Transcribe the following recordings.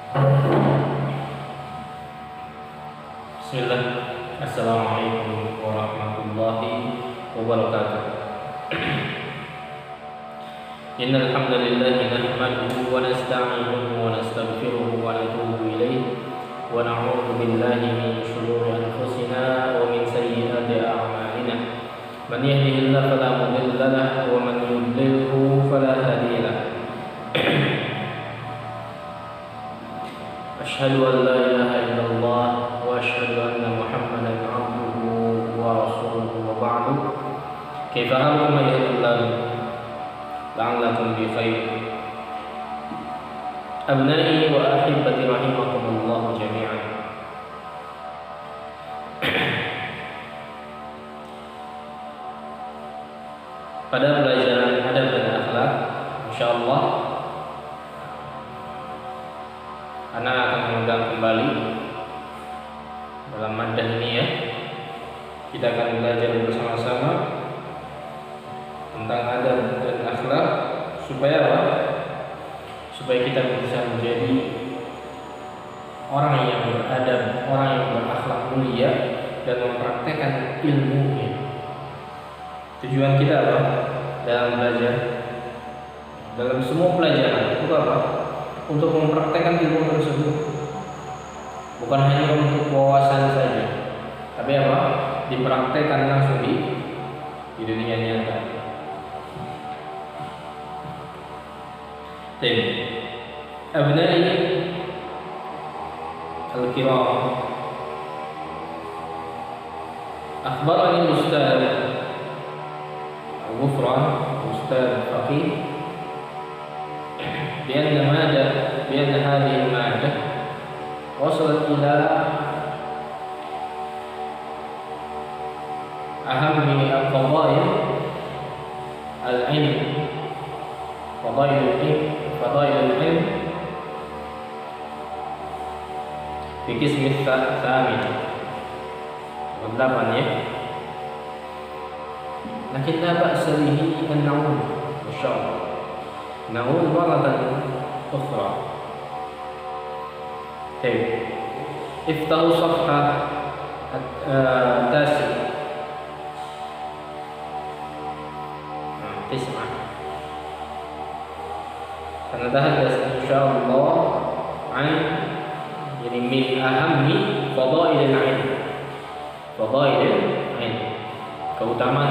Bismillah. Assalamualaikum warahmatullahi wabarakatuh. Innal hamdalillah nahmaduhu wa nasta'inuhu wa nastaghfiruhu wa natubu ilayhi wa na'udzu billahi min shururi anfusina wa min sayyiati a'malina. Man yahdihillahu fala mudilla lahu wa man yudlilhu fala hadiya lahu. Asyhadu an la ilaha illallah wa asyhadu anna Muhammadan abduhu wa rasuluhu wa ba'du. Kaifa halukum ayyuhal la'allakum bi khair. Abnai wa ahibbati rahimakumullah jami'an. Pada pelajaran adab dan akhlak, insyaallah Ana akan mengulang kembali dalam maddah ini ya. Kita akan belajar bersama-sama tentang adab dan akhlak supaya apa? Supaya kita bisa menjadi orang yang beradab, orang yang berakhlak mulia dan mempraktekkan ilmunya. Tujuan kita apa? Dalam belajar, dalam semua pelajaran itu apa? Untuk mempraktekkan ilmu tersebut, bukan hanya untuk wawasan saja, tapi apa? Dipraktekkan langsung di dunia nyata. Baik, abnai al-kiram, akhbarani Ustaz Al-Ghufran, Ustaz Faqih, بأن هذه المادة وصلت إلى أهم الفضائل العلم، فضائل العلم في قسم الثامن والثامن ya. لكن لا بأس به أن نعود إن شاء الله. نعود مرة أخرى. طيب، افتحوا صفحة تسعة. سنتحدث إن شاء الله عن من أهم فضائل العلم. فضائل العلم، keutamaan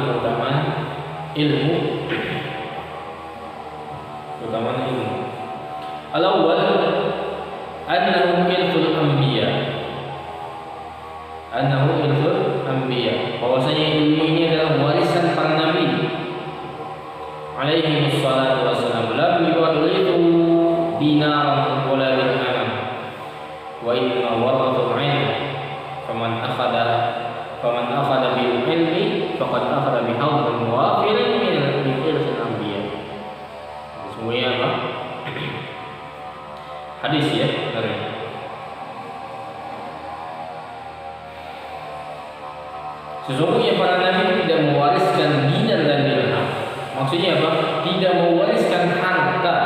ilmu. Al-awwal annahu ilful anbiya, bahwasanya ilmu ini adalah warisan para nabi alaihi wassalatu wassalam. Lam yuwarithu dinaran wala dirhaman wa inna warathu ilm, faman akhadha bil ilmi faqad akhadha bi hawdin wafilin min irsil anbiya. Semuanya apa? Hadis ya, benar. Sesungguhnya para nabi tidak mewariskan dinar dan dirham. Maksudnya apa? Tidak mewariskan harta.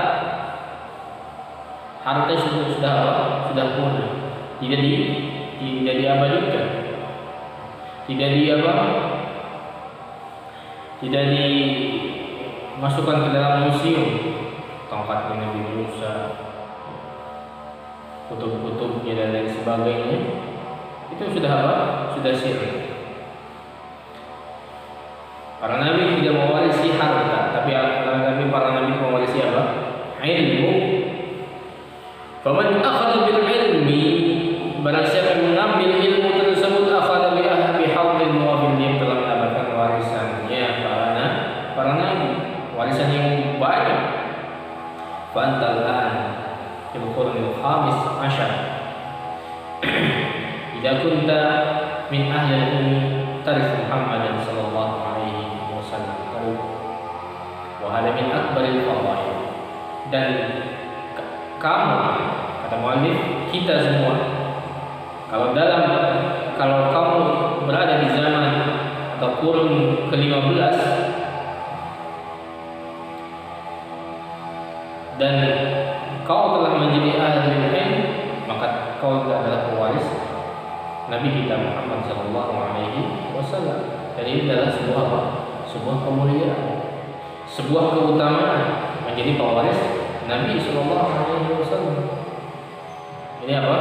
Harta sudah apa? Sudah punah. Tidak diabadikan. Tidak dimasukkan ke dalam museum. Tongkatnya Nabi Musa, kutub-kutubnya dan lain sebagainya, itu sudah apa? Sudah sirri. Para nabi tidak mewarisi harta, tapi para nabi mewarisi apa? Ilmu. Faman akhadha bil ilmi, barang siapa yang mengambil ilmu tersebut, akhadha bi hadzin wafil, dia telah mendapatkan warisannya para nabi, warisan yang banyak. Fantal an al-qurun al-khamis ashar. Idza kunta min ahli al-ummi tarif Muhammadan sallallahu alaihi wasallam. Wa hada min akbar al-fadail. Dan kamu, kata muallif, kita semua, kalau kamu berada di zaman atau kurun ke-15 dan kau telah menjadi ahli ilmu, maka kau adalah pewaris Nabi kita Muhammad Sallallahu Alaihi Wasallam. Dan ini adalah sebuah apa? Sebuah kemuliaan, sebuah keutamaan menjadi pewaris Nabi Sallallahu Alaihi Wasallam. Ini apa?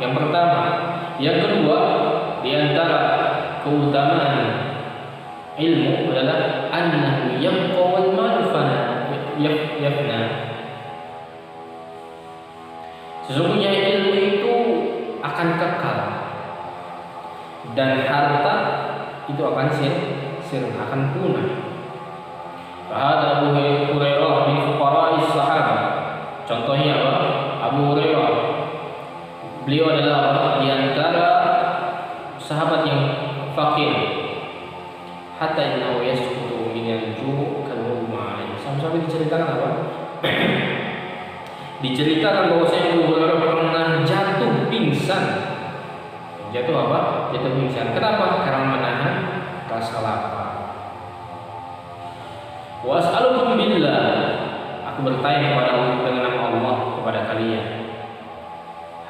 Yang pertama. Yang kedua, di antara keutamaan ilmu adalah annahu yabqa wal mal yafna. Sesungguhnya ilmu itu akan kekal dan harta itu akan akan punah. Fahada Abu Hurairah min fuqara'is sahabah. Contohnya apa? Abu Hurairah, beliau adalah di antara sahabat yang fakir. Hatta innahu yasqutu min al-ju' kal-mu'min. Sampai diceritakan apa? Diceritakan bahwasanya Abu Hurairah pernah jatuh pingsan. Jatuh apa? Jatuh pingsan. Kenapa? Karena menahan rasa lapar. Was'alukum billah. Aku bertanya kepada dengan nama Allah kepada kalian.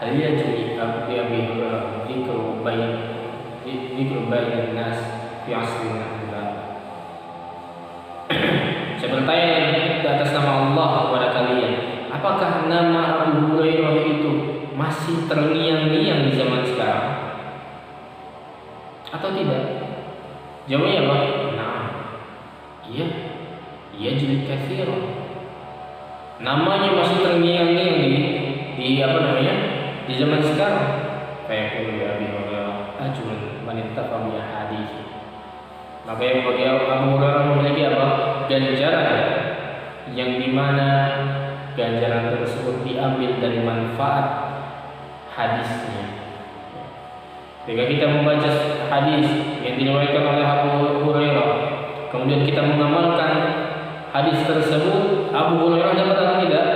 Hal yajri Abi Hurairah dzikru bainan nas fi asrina hadza. Saya bertanya di atas nama Allah kepada kalian, apakah nama Abu Hurairah itu masih terngiang-ngiang di zaman sekarang atau tidak? Jawabnya apa? Nah, iya, jadi katsir. Namanya masih terngiang-ngiang di apa namanya? Di zaman sekarang. Kayak kuliah Abi Hurairah ajrun man ittaqa bi hadis. Maka yang bagi Abu Hurairah memiliki apa? Ganjaran yang dimana ganjaran tersebut diambil dari manfaat hadisnya. Jika kita membaca hadis yang diriwayatkan oleh Abu Hurairah, kemudian kita mengamalkan hadis tersebut, Abu Hurairah dapat atau tidak?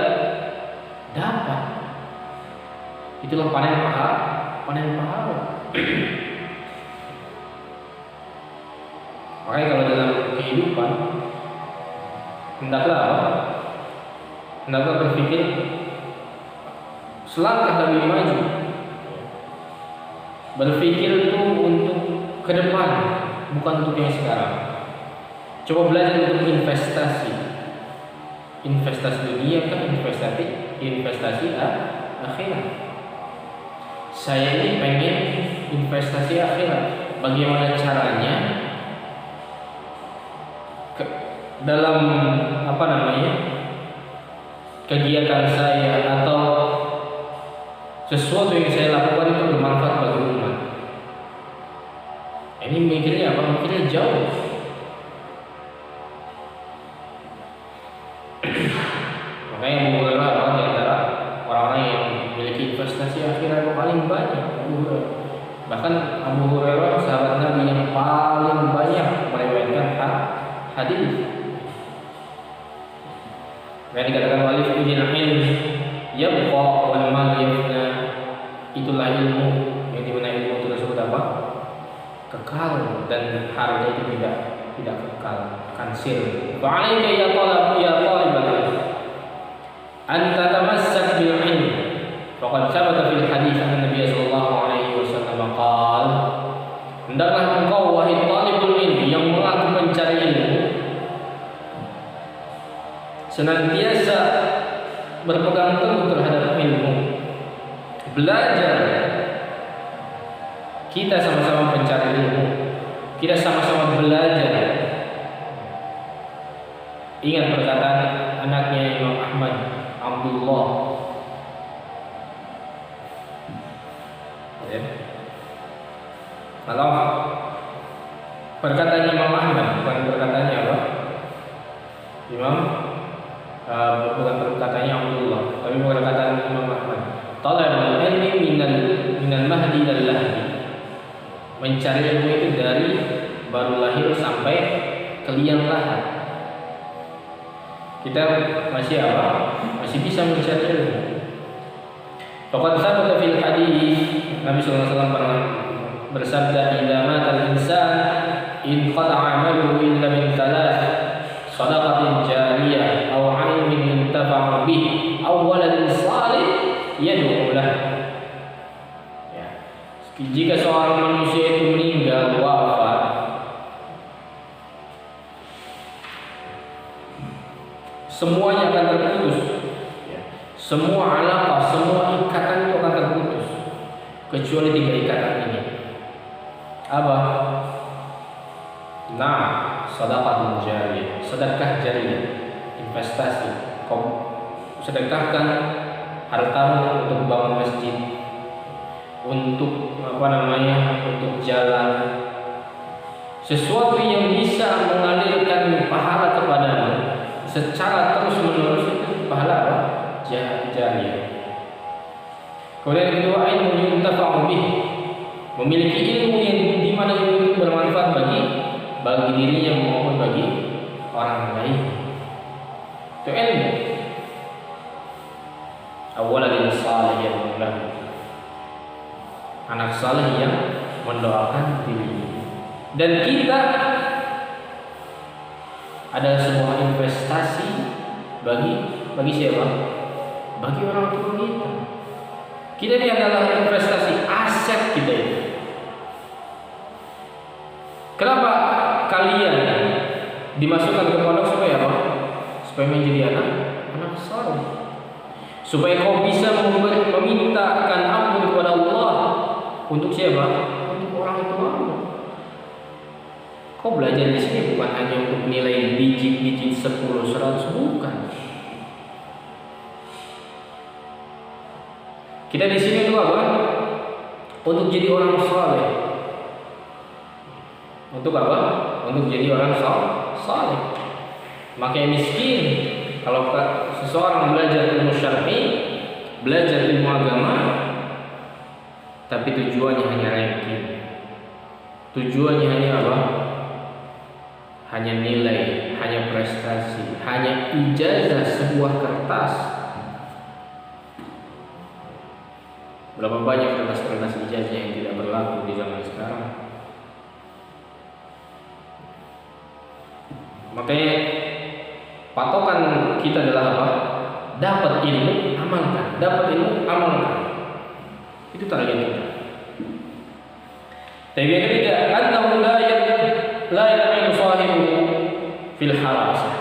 Dapat. Itulah panen pahala. Makanya kalau dalam kehidupan hendaklah apa? Hendaklah berpikir selangkah lebih maju. Berpikir itu untuk ke depan, bukan untuk yang sekarang. Coba belajar untuk investasi. Investasi dunia kan investasi akhirat. Saya ini pengen investasi akhirat. Bagaimana caranya? Dalam apa namanya? Kegiatan saya atau sesuatu yang saya lakukan itu bermanfaat bagi umat. Ini mikirnya apa? Mikirnya jauh. Makanya Abu Hurairah di antara orang-orang yang memiliki investasi akhirat yang paling banyak. Bahkan Abu Hurairah sahabat Nabi yang paling banyak meriwayatkan hadis. Yang dikatakan walif ujil ilm yabqa wal mal yafna. Itulah ilmu yang dimana ilmu tersebut apa? Kekal dan harga itu tidak kekal, akan sirna. Fa'alaika ya talibal ilm an tatamassak bil ilm. Faqad sabata fil hadis an Nabi sallallahu alaihi wasallam qala, hendaklah engkau wahai talibul ilm yang mengaku mencari ilmu senantiasa berpegang teguh terhadap ilmu. Belajar. Kita sama-sama mencari ilmu. Kita sama-sama belajar. Ingat perkataan anaknya Imam Ahmad, Abdullah. Ya. Kalau perkataan Imam Ahmad, bukan perkataannya apa? Bukan perkataannya Abdullah, tapi perkataan Imam Ahmad. Talabul ilmi minal mahdi ilal lahdi. Mencari ilmu itu dari baru lahir sampai ke liang lahat. Kita masih apa? Masih bisa mencari ilmu. Faqad sabata fil hadis, Nabi sallallahu alaihi wasallam pernah bersabda, "Idza matal insan in qata'a 'amaluhu illa min thalath, shadaqatin jariyah aw 'ilmin yuntafa' bih aw waladin salih yad'u lahu." Jika seorang manusia itu meninggal, wafat, semuanya akan terputus. Semua alaqah, semua ikatan itu akan terputus kecuali 3 ikatan ini. Apa? Nah, sedekah jariyah, sedekah jariyah, investasi. Kau sedekahkan hartamu untuk bangun masjid, untuk untuk jalan, sesuatu yang bisa mengalirkan pahala kepadamu secara terus menerus, itu pahala apa? Jariyah. Kemudian yang kedua, ilmu yuntafa'u bih, memiliki ilmu yang di mana ilmu itu bermanfaat bagi dirinya maupun bagi orang lain. Itu ilmu. Awaladin salih yang lahu, anak saleh yang mendoakan dirinya. Dan kita adalah sebuah investasi bagi siapa? Bagi orang tua kita. Kita ini adalah investasi, aset kita itu. Kenapa kalian dimasukkan ke pondok supaya apa? Supaya menjadi anak saleh. Supaya kau bisa memintakan ampun kepada Allah. Untuk siapa? Untuk orang tuamu. Kau belajar di sini bukan hanya untuk nilai digit 10, 100, bukan. Kita di sini itu apa? Untuk jadi orang saleh. Untuk apa? Untuk jadi orang saleh. Makanya miskin. Kalau seseorang belajar ilmu syar'i, belajar ilmu agama, tapi tujuannya hanya ranking, tujuannya hanya apa? Hanya nilai, hanya prestasi, hanya ijazah sebuah kertas. Berapa banyak kertas-kertas ijazah yang tidak berlaku di zaman sekarang? Makanya patokan kita adalah apa? Dapat ilmu, amalkan. Dapat ilmu, amalkan. Itu target kita. Tapi yang ketiga, annahu la ya'inu sahibu fil harasah.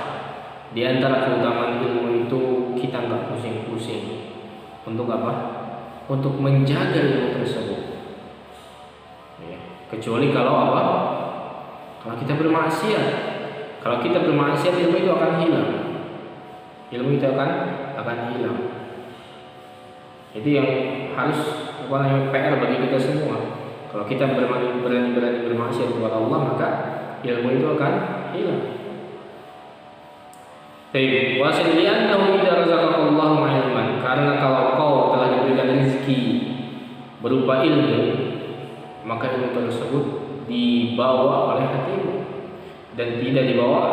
Di antara keutamaan ilmu itu kita enggak pusing-pusing. Untuk apa? Untuk menjaga ilmu tersebut. Ya. Kecuali kalau apa? Kalau kita bermaksiat. Kalau kita bermaksiat, ilmu itu akan hilang. Ilmu itu akan hilang. Itu yang harus PR bagi kita semua. Kalau kita berani bermaksiat kepada Allah, maka ilmu itu akan hilang. Baik, wasiliannahu idza razaqallahu ilman, karena kalau kau telah diberikan rezeki berupa ilmu, maka ilmu tersebut dibawa oleh hatimu dan tidak dibawa,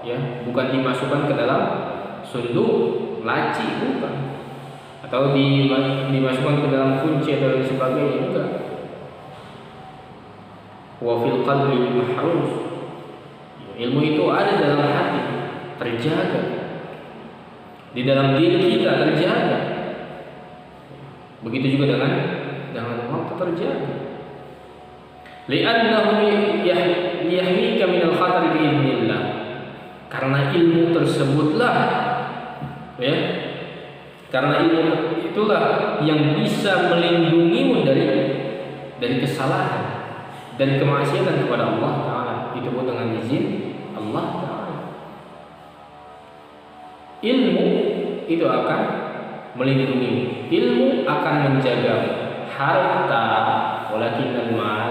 ya, bukan dimasukkan ke dalam sunduk laci, bukan, atau dimasukkan ke dalam kunci atau lain sebagainya, enggak. Wa fil qalbi mahruz, ilmu itu ada dalam hati, terjaga di dalam diri kita, terjaga. Begitu juga dengan waktu terjaga. Li'annahu yahmika minal khatar bi'idznillah, karena ilmu tersebutlah, ya, karena ilmu itulah yang bisa melindungimu dari kesalahan dan kemaksiatan kepada Allah Ta'ala. Itu pun dengan izin Allah Ta'ala. Ilmu itu akan melindungi, ilmu akan menjaga. Harta, walakinnal mal,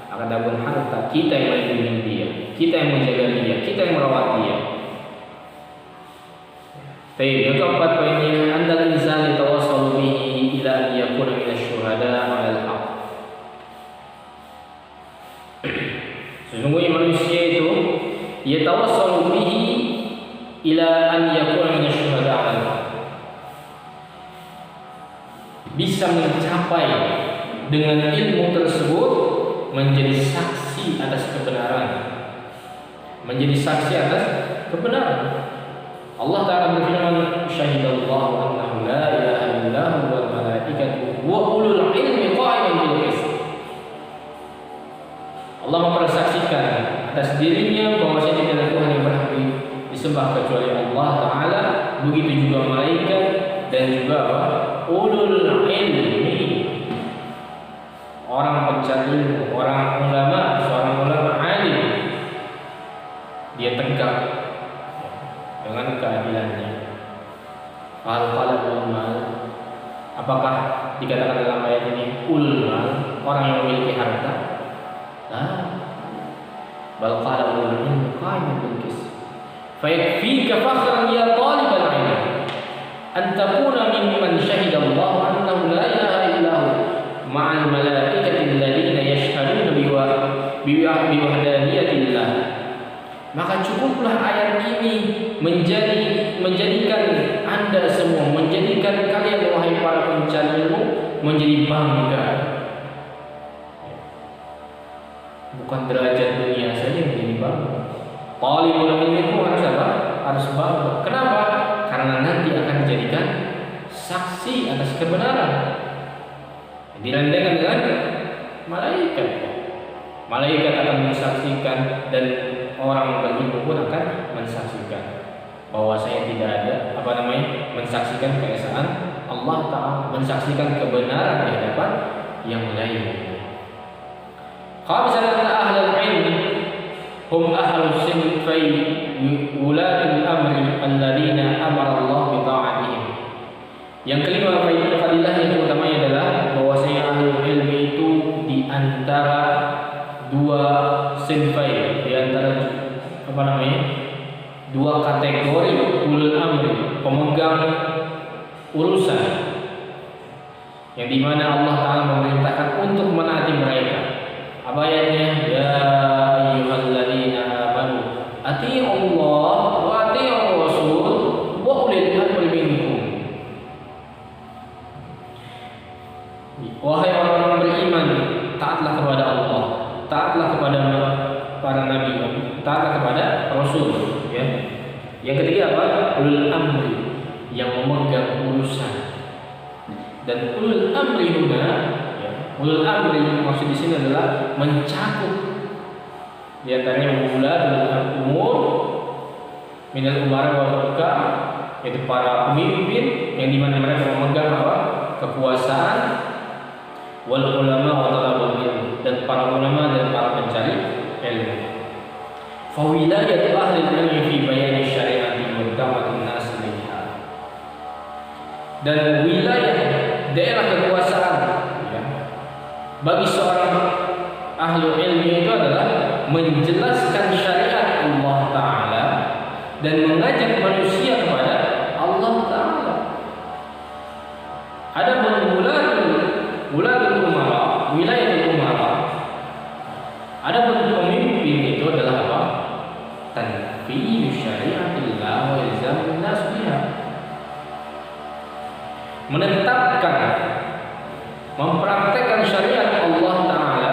akan dapat harta, kita yang melindungi dia, kita yang menjaga dia, kita yang merawat dia. Baik, yang keempat poinnya, andal insan yatawassalu bihi ila an yakuna minasyuhada 'alal haq. Sesungguhnya manusia itu yatawassalu bihi ila an yakuna minasyuhada 'alal haq, bisa mencapai dengan ilmu tersebut menjadi saksi atas kebenaran, menjadi saksi atas kebenaran. Allah Ta'ala berfirman, syahidallahu annahu la ilaha illahu wal malaikatu wa ulul ilmi qa'iman bil qist. disembah kecuali Allah Ta'ala, begitu juga malaikat dan juga ulul ilmi, orang pencari ilmu, orang ulama, seorang ulama alim, dia tegak dengan keadilannya. Al-qalul mal, apakah dikatakan dalam ayat ini ulul mal, orang yang memiliki harta? Bal qala ulul ilmi qa'imun bil qist. Fa yakfika fakhran ya talibal ilm an takuna mimman syahida Allah annahu la ilaha illa hu ma'al malaikati alladziina yashhaduna biwahdaniyatillah. Maka cukuplah ayat ini menjadikan Anda semua, menjadikan kalian wahai para pencari ilmu menjadi bangga. Bukan derajat dunia saja yang menjadi bangga. Talibul ilmi itu harus apa? Harus bangga. Kenapa? Karena nanti akan dijadikan saksi atas kebenaran. Direndahkan dengan malaikat. Malaikat akan mensaksikan dan orang berilmu pun akan mensaksikan bahwa saya tidak ada mensaksikan keesaan Allah Ta'ala, mensaksikan kebenaran di hadapan yang lain. Khamisatan ahlul ilmi hum ahlus sinfai wulatul amri alladzina amara Allah bi ta'atihim. Yang kelima fadilah yang utamanya adalah bahwasanya ahlul ilmi itu di antara dua sinfai, di antara dua kategori ulul amri, pemegang urusan, yang dimana Allah Ta'ala memerintahkan untuk menaati mereka. Apa ayatnya? Ya ayyuhalladzina amanu atii'u Allah wa atii'ur rasul wa ulil amri minkum. Wahai orang-orang beriman, taatlah kepada Allah, taatlah kepada para nabi, taatlah kepada rasul, ya. Yang ketiga apa? Ulul amri, yang memegang urusan. Dan ulul amri juga, ulul amri maksud di sini adalah mencakup di antaranya ulatul umur minal umara wal hukam, yaitu para pemimpin yang dimana mereka memegang apa? Kekuasaan, wal ulama wa talabul ilm, dan para ulama dan para pencari ilmu. Fa wilayatu ahli ilmi fi bayan syariati wa da'watin nas ilaiha. Dan wilayah daerah kekuasaan bagi seorang ahli ilmi itu adalah menjelaskan syariat Allah Ta'ala dan mengajak manusia kepada Allah Ta'ala. Ada ulatul umara, wilayatul umara. Ada pemimpin itu adalah apa? Tanfiyu syariatillah wa ilzamun nas biha. Menetapkan, mempraktekkan syariat Allah Ta'ala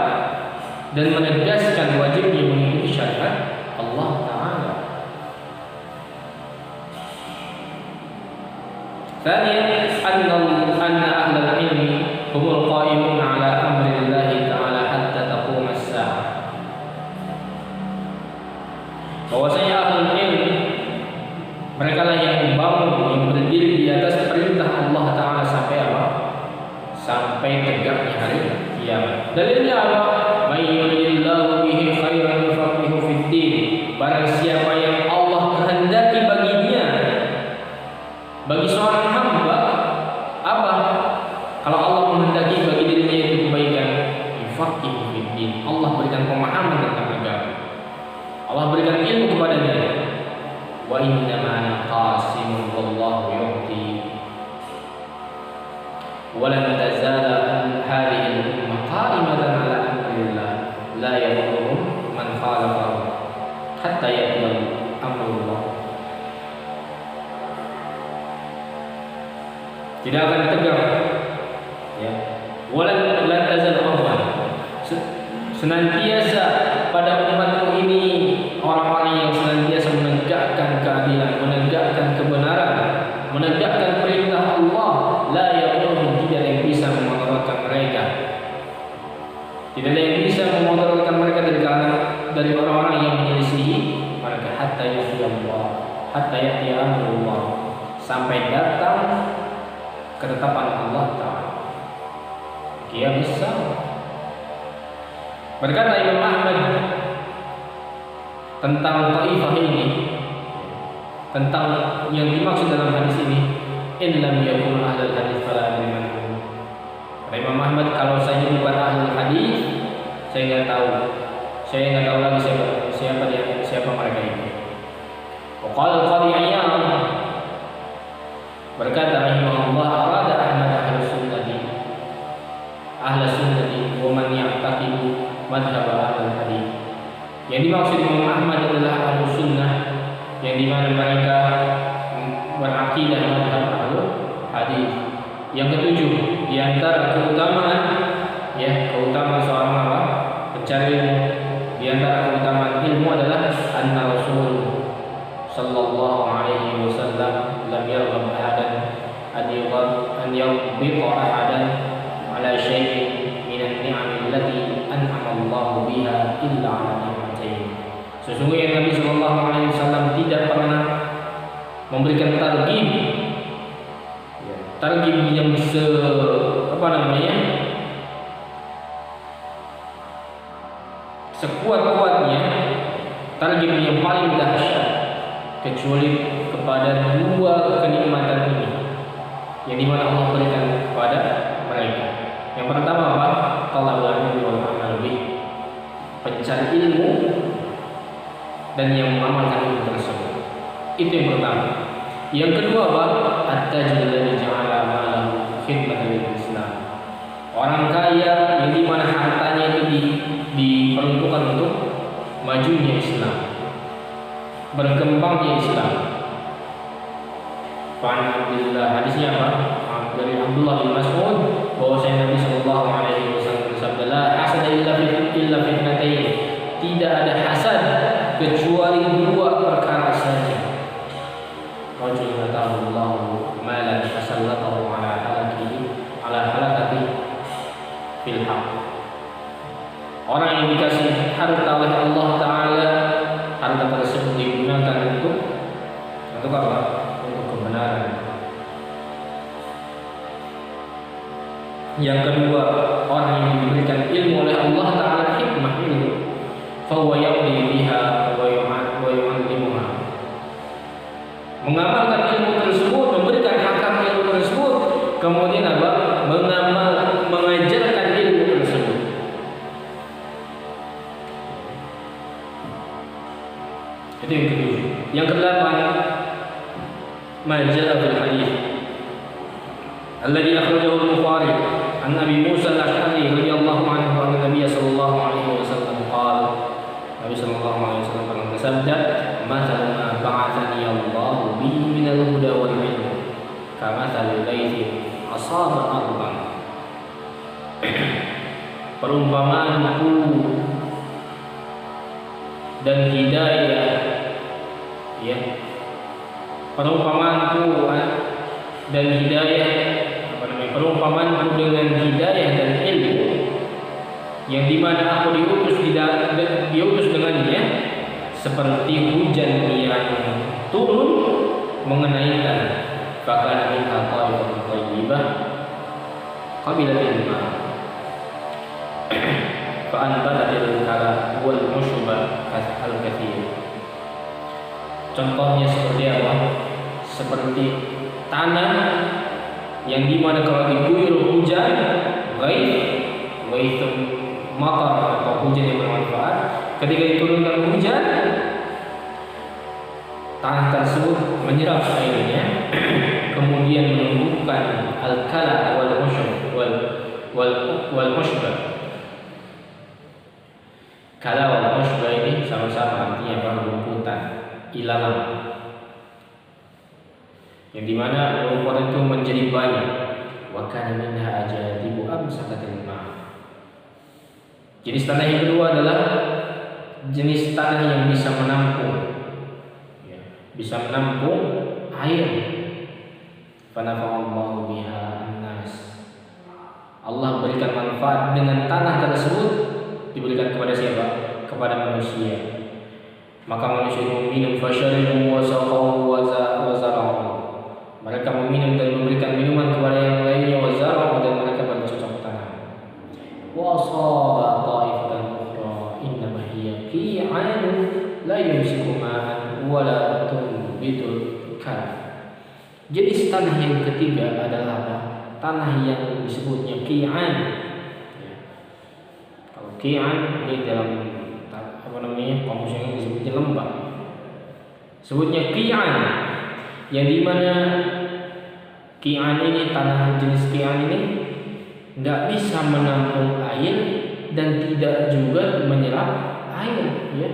dan menegaskan wajibnya mengikuti syariat Allah Ta'ala. Thaniyan anna ahlal ilmi humul qaimun ala amrillahi ta'ala hatta taqum as-sa'ah. Bahwasanya ahlul ilmi mereka lah yang membangun, yang berdiri di atas perintah Allah Ta'ala sampai apa? Sampai tegaknya hari kiamat. Dalilnya apa? May yuridillahu bihi khairan yufaqihu fid din. Barang siapa yang Allah kehendaki baginya, bagi seorang hamba apa? Kalau Allah menghendaki bagi dirinya itu kebaikan, yufaqihu fid din. Allah berikan pemahaman tentang agama. Allah berikan ilmu kepadanya. Wa innama ana qasimun wallahu yu'ti. Walan tazala hadhihi al-ummah qa'imatan 'ala amrillah la yadurruhum man khalafahu hatta ya'tiya amrullah. Tidak akan tegak, ya. Walan tazal Allah, senantiasa pada umatku ini orang-orang yang senantiasa menegakkan keadilan, menegakkan kebenaran, menegakkan perintah Allah. La yadurruhum, tidak ada yang bisa memudaratkan mereka. Tidak ada yang bisa memudaratkan mereka dari orang-orang yang menyelisihi mereka hatta ya'ti amrullah, sampai datang ketetapan Allah Ta'ala. Dia bisa. Berkata Imam Ahmad tentang taifah ini, tentang yang dimaksud dalam hadis ini, in lam yakun ahlul hadis fala adri man hum. Imam Ahmad, kalau saya bukan ahlul hadis, saya nggak tahu lagi siapa mereka ini. Qala Qadi Iyad, berkata rahimahullah, arada Ahmad ahlus sunnati wa man ya'taqidu madhhab ahlul hadis. Yang dimaksud Imam Ahmad adalah ahlus sunnah, yang dimana mereka berakidah madhab ahlul hadis. Yang ketujuh, di antara keutamaan seorang pencari ilmu, di antara keutamaan ilmu adalah anna Rasul sallallahu alaihi wasallam lam yarghab ahadan an yadhbiqa ahadan ala syai'in min an-ni'am allati an'ama Allah biha illa ala ni'matain. Sesungguhnya Nabi sallallahu alaihi wasallam tidak pernah memberikan targhib yang sekuat-kuatnya, targhib yang paling dahsyat, kecuali kepada dua kenikmatan ini yang dimana Allah berikan kepada mereka. Yang pertama apa? Talabul ilmi wal amal bih, pencari ilmu dan yang mengamalkan ilmu tersebut. Itu yang pertama. Yang kedua apa? At-tajir alladzi ja'ala malahu khidmatan lil Islam. Orang kaya yang dimana hartanya itu diperuntukkan untuk majunya Islam, berkembangnya Islam. Alhamdulillah, hadisnya apa? Dari Abdullah bin Mas'ud bahwasanya Nabi sallallahu alaihi wasallam bersabda, la hasada illa fitnatain. Tidak ada hasad kecuali dua perkara saja. Rajul atahu Allah malan fasallatahu ala halakati fil haq. Orang yang dikasih harta oleh Allah Ta'ala, harta tersebut digunakan untuk apa? Untuk kebenaran. Yang kedua, orang yang diberikan ilmu oleh Allah Ta'ala, hikmah ilmu, fahuwa yaqdi biha wa yu'allimuha, mengamalkan ilmu tersebut, memberikan hakam ilmu tersebut, kemudian apa? Mengajarkan ilmu tersebut. Itu yang ketujuh. Yang kedelapan, majalla fil hadis alladhi akhrajahu al-Bukhari an Abi Musa al-Ash'ari radhiyallahu anhu anna Nabiy sallallahu alaihi wasallam qala, Nabi sallallahu alaihi wasallam pernah bersabda, "Mathalu ma ba'athani Allah bihi min al-huda wal 'ilm, kamathali ghaythin asaba ardan." Perumpamaanku dan hidayah, ya, perumpamaanku dan hidayah, perumpamaanku dengan hidayah dan ilmu yang dimana aku diutus dengannya, seperti hujan yang turun mengenai tanah. Fakana min al-qa'ifatul thayyibah qabila ilma fa anbatatil kala wal mushba al-kathir. Contohnya seperti apa? Seperti tanah yang dimana kalau diguyur hujan, itu matar atau hujan yang bermanfaat, ketika diturunkan hujan, tanah tersebut menyerap airnya, kemudian menumbuhkan al-kala wal mushba. Kala wal mushba ini sama-sama artinya rumputan, ilalang, yang dimana rumputan itu menjadi banyak. Wa kana minha ajadibu amsakatil ma'. Jenis tanah yang kedua adalah jenis tanah yang bisa menampung, ya, bisa menampung air. Fanafa'allahu biha an-nas. Allah berikan manfaat dengan tanah tersebut, diberikan kepada siapa? Kepada manusia. Maka manusia itu minum fasyaribu wa saqaw wa dibersihkan. Jenis tanah yang ketiga adalah apa? Tanah yang disebutnya qi'an. Ya. Kalau qi'an ini dalam kamus yang disebutnya lembah. Sebutnya qi'an, yang dimana qi'an ini, tanah jenis qi'an ini nggak bisa menampung air dan tidak juga menyerap air, ya.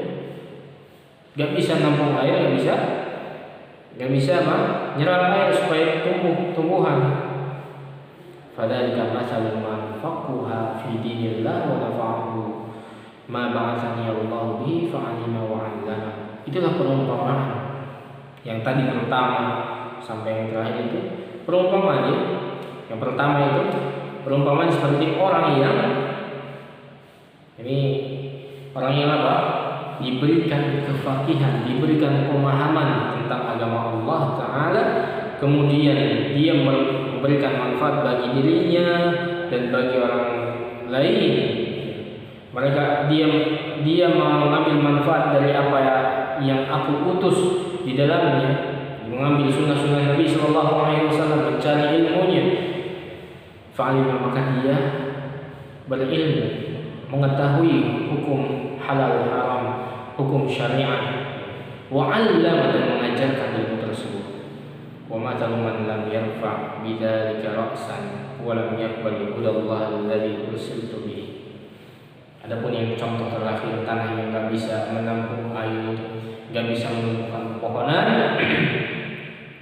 Nggak bisa menampung air, nggak bisa menyerap air supaya tumbuhan. Fadzalika matsalul man faqaha fi dinillah wa nafa'ahu ma ba'athani Allah bihi fa'alima wa 'allama. Itulah perumpamaan yang tadi pertama sampai yang terakhir itu perumpamaan ya. Yang pertama itu perumpamaan seperti orang yang apa? Diberikan kefakihan, diberikan pemahaman tentang agama Allah Ta'ala, kemudian dia memberikan manfaat bagi dirinya dan bagi orang lain. Dia mengambil manfaat dari apa yang aku utus di dalamnya, mengambil sunnah-sunnah Nabi Sallallahu Alaihi Wasallam, mencari ilmunya. Fa'alima, maka dia berilmu, mengetahui hukum halal haram, hukum syariat, wa 'allama, dan mengajarkan ilmu tersebut. Wa mathalu man lam yarfa' bidzalika ra'san wa lam yaqbal hudallah alladzi ursiltu bihi. Adapun yang contoh terakhir, tanah yang enggak bisa menampung air, enggak bisa menumbuhkan pepohonan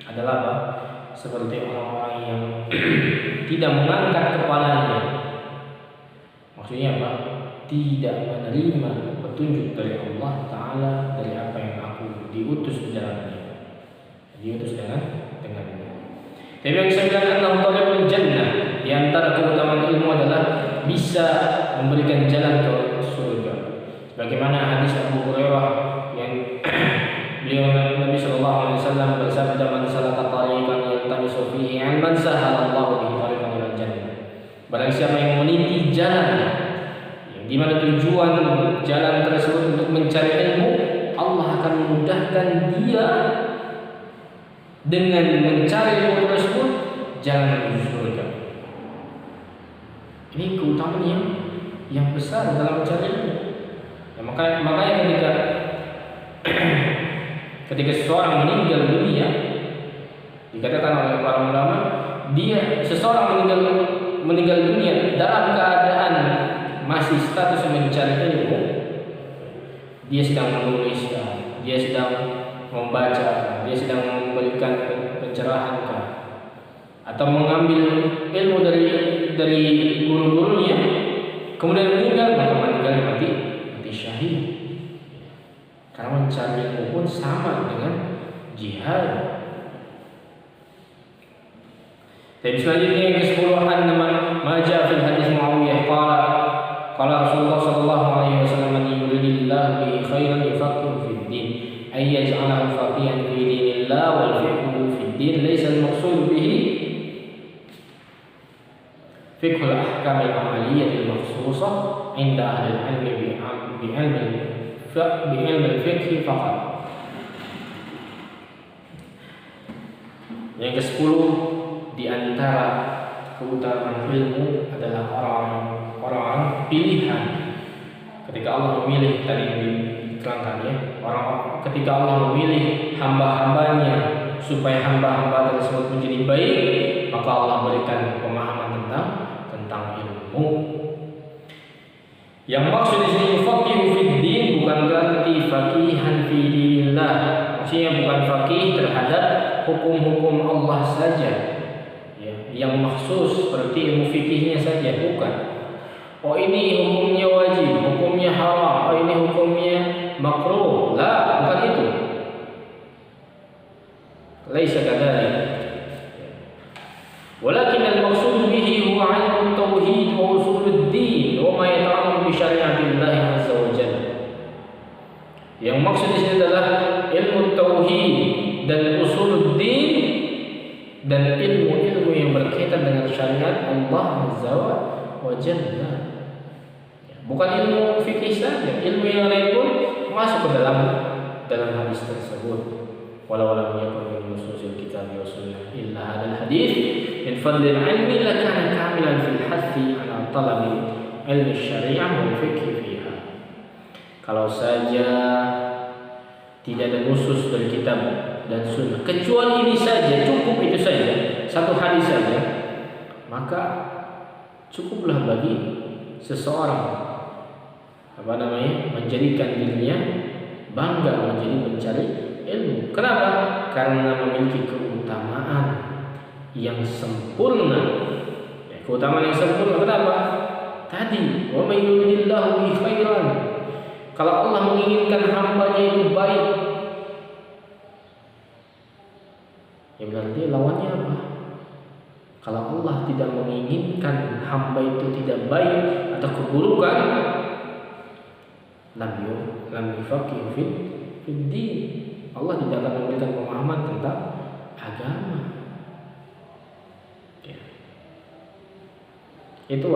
adalah apa? Seperti orang-orang yang tidak mengangkat kepalanya. Maksudnya apa? Tidak menerima petunjuk dari Allah Ta'ala, dari apa yang aku diutus dengannya. Tapi yang sembilan adalah thalibul jannah. Di antara keutamaan ilmu adalah bisa memberikan jalan ke surga. Bagaimana hadis Abu Hurairah yang beliau Nabi Sallallahu Alaihi Wasallam bersabda, "Man salaka tariqan yaltamisu fihi 'ilman sahalallahu bihi tariqan ilal jannah." Barang siapa yang meniti jalan yang di mana tujuan jalan tersebut untuk mencari ilmu, Allah akan memudahkan dia dengan mencari ilmu tersebut jalan menuju surga. Ini keutamaan yang besar dalam mencari ilmu. Ya, makanya ketika seseorang meninggal dunia, dikatakan oleh para ulama, seseorang meninggal dunia dalam keadaan masih status mencari ilmu, dia sedang menuliskan, dia sedang membaca, dia sedang memberikan pencerahan, atau mengambil ilmu dari guru-gurunya, kemudian meninggal, maka meninggal mati syahid. Karena mencari ilmu pun sama dengan jihad. Dan selanjutnya yang ke-10, maja fil hadis Muawiyah qala Rasulullah sallallahu alaihi wasallam, "Man yuridillahu bihi khairan yufaqihu fid din." Ay yaj'alahu faqihan fi dinillah wal fiqhu fid din laysa al-maqsud bihi fiqhul ahkam al-amaliyyah al-makhsusah 'inda ahli al-'ilm bi'ilm al-fiqh faqat. Yang ke-10 di antara keutamaan ilmu adalah orang-orang pilihan. Ketika Allah memilih, tadi yang diterangkan ya, ketika Allah memilih hamba-hambanya supaya hamba-hamba tersebut menjadi baik, maka Allah berikan pemahaman tentang ilmu. Yang maksud di sini faqih fid din bukan berarti faqihan fi dinillah. Maksudnya bukan faqih terhadap hukum-hukum Allah saja. Ya, yang maksus seperti ilmu fikihnya saja, bukan. Oh, ini hukumnya wajib, hukumnya haram, oh ini hukumnya makruh. La, bukan itu. Laisa kadzalik. Walakin al-maqsud bihi huwa 'ilmu at-tauhid wa usulud din wa ma yata'allaqu bi syari'atillah azza wa jalla. Yang maksud di sini adalah ilmu tauhid dan usulud din dan ilmu-ilmu yang berkaitan dengan syariat Allah azza wa jalla. Bukan ilmu fikih saja, ilmu yang lain pun masuk ke dalam hadis tersebut. walau lam yakun min nususil kitab wa sunnah illa hadzal hadis min fadlil ilmi lakana kamilan fil hathi ala talabi ilmi syariah wal fiqh fiha. Kalau saja tidak ada nusus dari kitab dan sunnah, kecuali ini saja, cukup itu saja, satu hadis saja, maka cukuplah bagi seseorang menjadikan dirinya bangga menjadi pencari ilmu. Kenapa? Karena memiliki keutamaan yang sempurna. Keutamaan yang sempurna. Kenapa? Tadi, wa may yuridillahu bihi khairan. Kalau Allah menginginkan hambanya itu baik, ya berarti lawannya apa? Kalau Allah tidak menginginkan hamba itu tidak baik atau keburukan, lam yufaqihu fid din. Allah tidak akan memberikan pemahaman tentang agama. Ya. Itu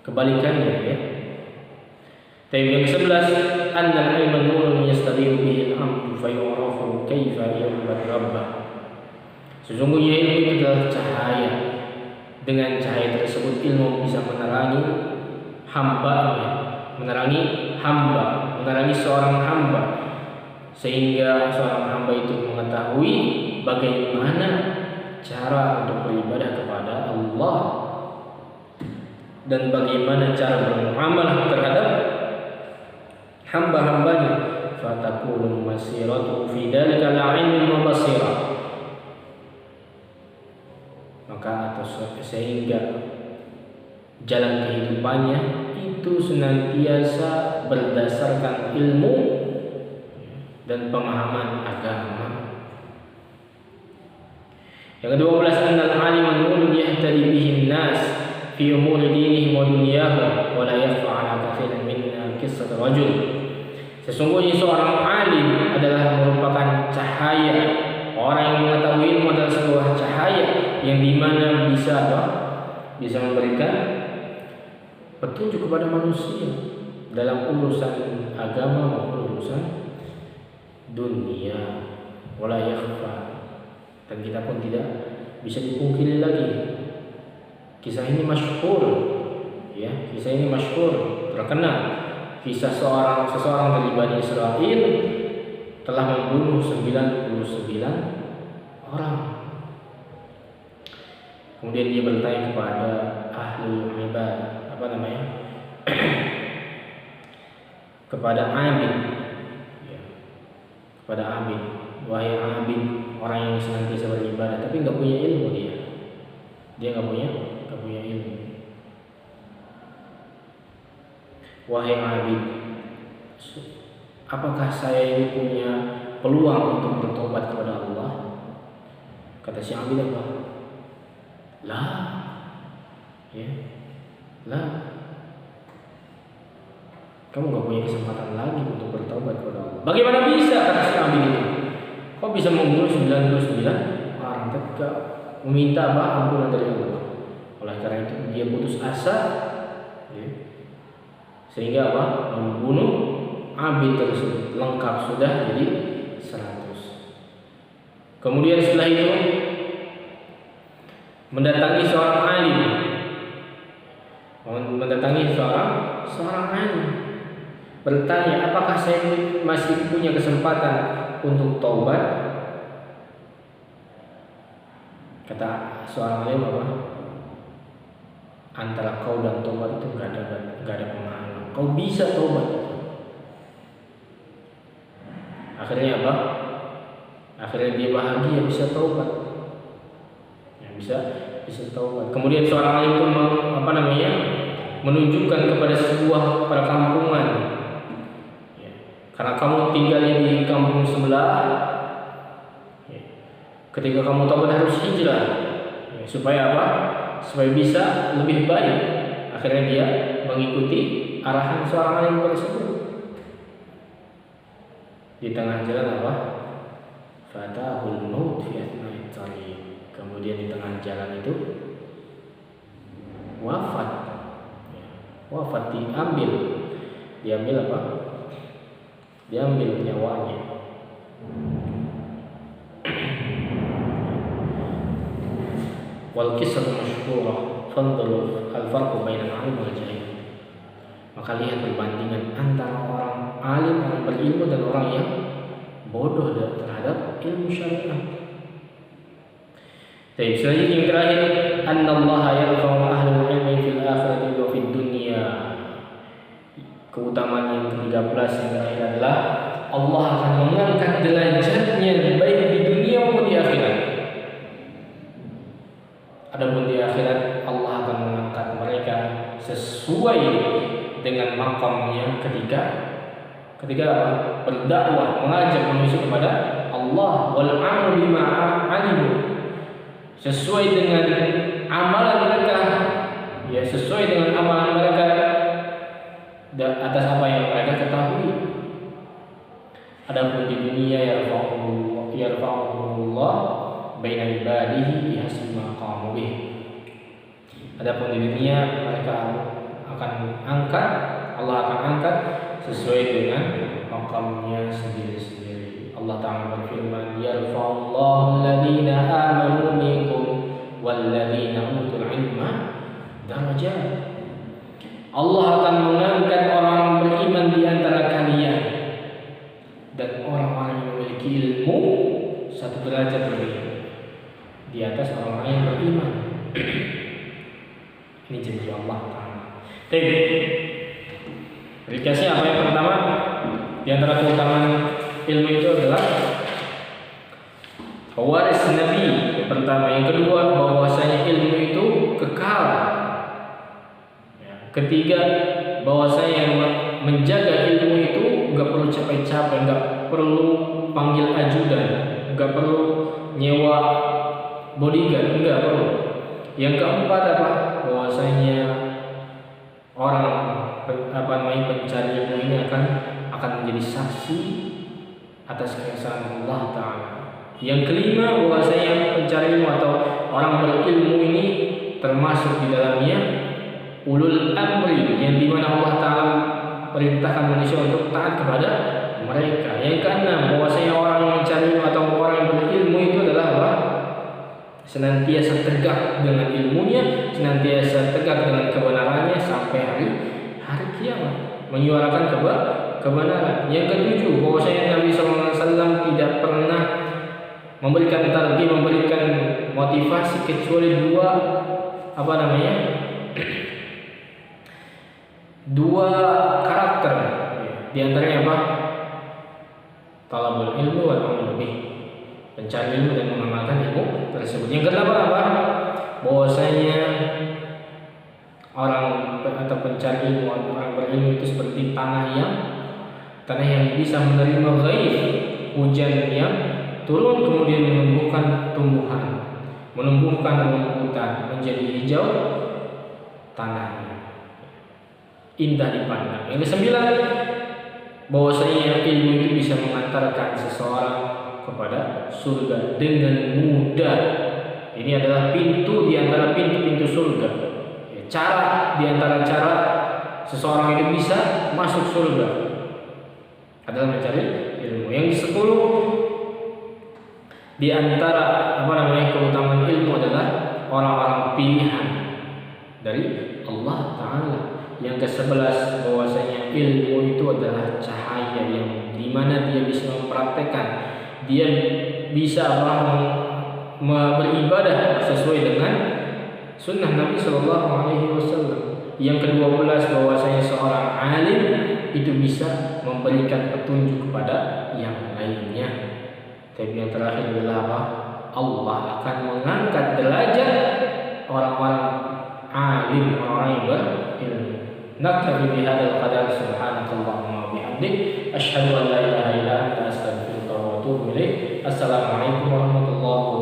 kebalikannya ya. Tapi yang ke-11, annal ilma nurun yastabihu bihi al-'abdu fa yu'rafu kaifa yu'bad rabbah. Sesungguhnya ilmu itu adalah cahaya. Dengan cahaya tersebut ilmu bisa menerangi menerangi seorang hamba, sehingga seorang hamba itu mengetahui bagaimana cara untuk beribadah kepada Allah dan bagaimana cara bermuamalah terhadap hamba-hambanya. Fatakunu masiratu fi dzalika al-'ilmi wa basirah. Maka sehingga jalan kehidupannya itu senantiasa berdasarkan ilmu dan pemahaman agama. Yang ke-12, annal 'alima nurun yahtadi bihi an-nas fi umuri dinihim wa dunyahum wa la yakhfa 'ala katsirin minna qissat rajul. Sesungguhnya seorang alim adalah merupakan cahaya. Orang yang mengetahui ilmu adalah sebuah cahaya yang dimana bisa memberikan petunjuk kepada manusia dalam urusan agama maupun urusan dunia. Wala yakhfa, dan kita pun tidak bisa dipungkiri lagi. Kisah ini masyhur, ya, terkenal. Kisah seseorang dari Bani Israil telah membunuh 99 orang. Kemudian dia bertanya kepada ahlul ibad, kepada Abid, ya, kepada Abid, wahai Abid, orang yang senantiasa beribadah tapi nggak punya ilmu, dia nggak punya ilmu. Wahai Abid, apakah saya ini punya peluang untuk bertobat kepada Allah? Kata si Abid apa? Lah, ya, lah. Kamu nggak punya kesempatan lagi untuk bertobat kepada Allah. Bagaimana bisa? Kata si Abid itu. Kok bisa membunuh 99 orang ketika meminta ampunan dari Allah? Oleh karena itu dia putus asa, ya, sehingga membunuh Abid tersebut. Lengkap sudah jadi 100. Kemudian setelah itu mendatangi seorang alim, bertanya, apakah saya masih punya kesempatan untuk taubat? Kata seorang alim antara kau dan taubat itu nggak ada penghalang. Kau bisa taubat itu. Akhirnya Akhirnya dia bahagia bisa taubat. Bisa taubat. Kemudian seorang alim itu menunjukkan kepada sebuah perkampungan, ya, karena kamu tinggalnya di kampung sebelah, ya, ketika kamu taubat harus hijrah, ya, supaya supaya bisa lebih baik. Akhirnya dia mengikuti arahan seorang alim tersebut. Di tengah jalan fatahul maut fi athna'it tariq. Kemudian di tengah jalan itu wafat, ya, wafat, diambil apa? Diambil nyawanya. Wal qissatu masyhurah fadlu al-farqu bainal alim wal jahil. Maka lihat perbandingan antara orang alim, orang berilmu, dan orang yang bodoh terhadap ilmu syariat. Baik, selanjutnya yang terakhir, annallaha yarfa'u ahlul ilmi fil akhirati wa fid dunya. Keutamaan yang ke-13 yang terakhir adalah Allah akan mengangkat derajatnya baik di dunia maupun di akhirat. Adapun di akhirat Allah akan mengangkat mereka sesuai dengan makamnya ketika berdakwah, mengajak manusia kepada Allah, wal amru bima alimu, sesuai dengan amalan mereka, ya sesuai dengan amalan mereka atas apa yang mereka ketahui. Adapun di dunia yarfa'ullah baina ibadihi bihasbi ma qamu bih. Adapun di dunia mereka akan Allah akan angkat sesuai dengan makamnya sendiri-sendiri. Allah Ta'ala berfirman, yarfa'ullahu alladhina amanu minkum walladhina utul ilma darajat. Allah akan mengangkat orang beriman di antara kalian dan orang-orang yang memiliki ilmu satu derajat lebih di atas orang-orang yang beriman. Ini janji Allah Ta'ala. Ringkasnya apa yang pertama? Di antara keutamaan ilmu itu adalah pewaris Nabi yang pertama. Yang kedua, bahwasanya ilmu itu kekal. Ketiga, bahwasanya menjaga ilmu itu nggak perlu capek-capek, nggak perlu panggil ajudan, nggak perlu nyewa bodyguard, nggak perlu. Yang keempat apa? Bahwasanya orang pencari ilmu ini akan menjadi saksi atas keesaan Allah Ta'ala. Yang kelima, bahwasanya pencari ilmu atau orang berilmu ini termasuk di dalamnya ulul amri, yang dimana Allah Ta'ala perintahkan manusia untuk taat kepada mereka. Yang keenam, bahwasanya orang yang mencari ilmu atau orang yang berilmu itu adalah apa? Senantiasa tegak dengan ilmunya, senantiasa tegak dengan kebenarannya sampai hari kiamat, menyuarakan kebenaran. Yang ketujuh, bahwasanya Nabi SAW tidak pernah memberikan target, memberikan motivasi kecuali dua karakter. Di antaranya apa? Talabul ilmu wal amal bih, mencari ilmu dan mengamalkan ilmu tersebut. Yang kedelapan apa? Bahwasanya orang atau pencari ilmu, orang berilmu itu seperti tanah yang bisa menerima ghaib, hujan yang turun kemudian menumbuhkan tumbuhan, menumbuhkan rumputan menjadi hijau tanahnya, indah dipandang. Yang kesembilan, bahwasanya ilmu itu bisa mengantarkan seseorang kepada surga dengan mudah. Ini adalah pintu di antara pintu-pintu surga. Cara di antara cara seseorang itu bisa masuk surga adalah mencari ilmu. Yang 10, di antara keutamaan ilmu adalah orang-orang pilihan dari Allah Ta'ala. Yang ke-11, bahwasanya ilmu itu adalah cahaya yang dimana dia bisa mempraktekkan, dia bisa beribadah sesuai dengan sunnah Nabi Sallallahu Alaihi Wasallam. Yang ke-12, bahwasanya seorang alim itu bisa memberikan petunjuk kepada yang lainnya. Tapi yang terakhir adalah apa? Allah akan mengangkat derajat orang-orang alim, orang-orang yang berilmu. Naktabi bihadzal qadar, subhanakallahumma wa bihamdik, asyhadu an la ilaha illa anta, astaghfiruka wa atubu ilaik. Assalamualaikum warahmatullahi wabarakatuh.